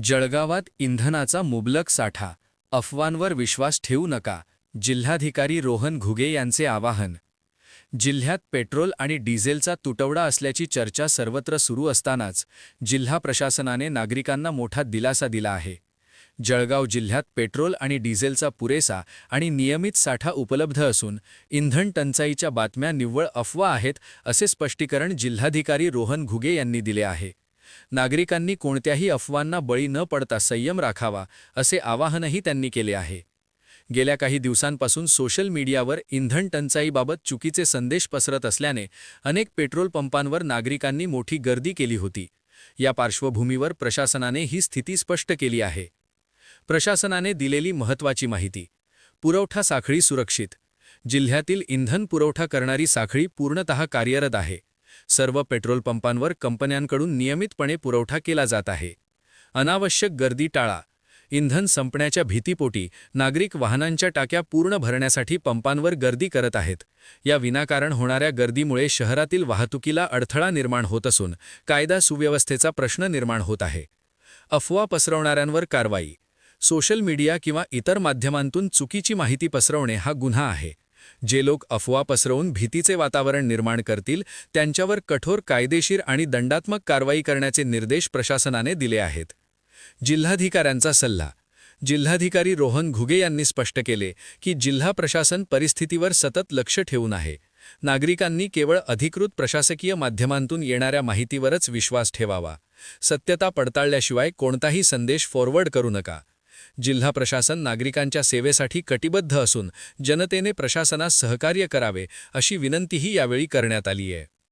जळगावात इंधनाचा मुबलक साठा, अफवांवर विश्वास ठेवू नका, जिल्हाधिकारी रोहन घुगे यांचे आवाहन. जिल्ह्यात पेट्रोल आणि डिझेलचा तुटवडा असल्याची चर्चा सर्वत्र सुरू असतानाच जिल्हा प्रशासनाने नागरिकांना मोठा दिलासा दिला आहे. जळगाव जिल्ह्यात पेट्रोल आणि डिझेलचा पुरेसा आणि नियमित साठा उपलब्ध असून इंधन टंचाईच्या बातम्या निव्वळ अफवा आहेत, असे स्पष्टीकरण जिल्हाधिकारी रोहन घुगे यांनी दिले आहे. नागरिकांनी कोणत्याही अफवांना बळी न पडता संयम राखावा, असे आवाहनही त्यांनी केले आहे. गेल्या काही दिवसांपासून सोशल मीडियावर इंधन टंचाईबाबत चुकीचे संदेश पसरत असल्याने अनेक पेट्रोल पंपांवर नागरिकांनी मोठी गर्दी केली होती. या पार्श्वभूमीवर प्रशासनाने ही स्थिती स्पष्ट केली आहे. प्रशासनाने दिलेली महत्त्वाची माहिती. पुरवठा साखळी सुरक्षित. जिल्ह्यातील इंधन पुरवठा करणारी साखळी पूर्णतः कार्यरत आहे. सर्व पेट्रोल पंपांवर कंपन्यांकडून नियमितपणे पुरवठा केला जात आहे. अनावश्यक गर्दी टाळा. इंधन संपण्याच्या भीतीपोटी नागरिक वाहनांच्या टाक्या पूर्ण भरण्यासाठी पंपांवर गर्दी करत आहेत. या विनाकारण होणाऱ्या गर्दीमुळे शहरातील वाहतुकीला अडथळा निर्माण होत असून कायदा सुव्यवस्थेचा प्रश्न निर्माण होत आहे. अफवा पसरवणाऱ्यांवर कारवाई. सोशल मीडिया किंवा इतर माध्यमांतून चुकीची माहिती पसरवणे हा गुन्हा आहे. जे लोक अफवा पसरवून भीतीचे वातावरण निर्माण करतील त्यांच्यावर कठोर कायदेशीर आणि दंडात्मक कारवाई करण्याचे निर्देश प्रशासनाने दिले आहेत. जिल्हाधिकाऱ्यांचा सल्ला. जिल्हाधिकारी रोहन घुगे यांनी स्पष्ट केले की जिल्हा प्रशासन परिस्थितीवर सतत लक्ष ठेवून आहे. नागरिकांनी केवळ अधिकृत प्रशासकीय माध्यमांतून येणाऱ्या माहितीवरच विश्वास ठेवावा. सत्यता पडताळल्याशिवाय कोणताही संदेश फॉरवर्ड करू नका. जिल्हा प्रशासन नागरिकांच्या सेवेसाठी कटिबद्ध असून जनतेने प्रशासनास सहकार्य करावे, अशी विनंतीही यावेळी करण्यात आली आहे.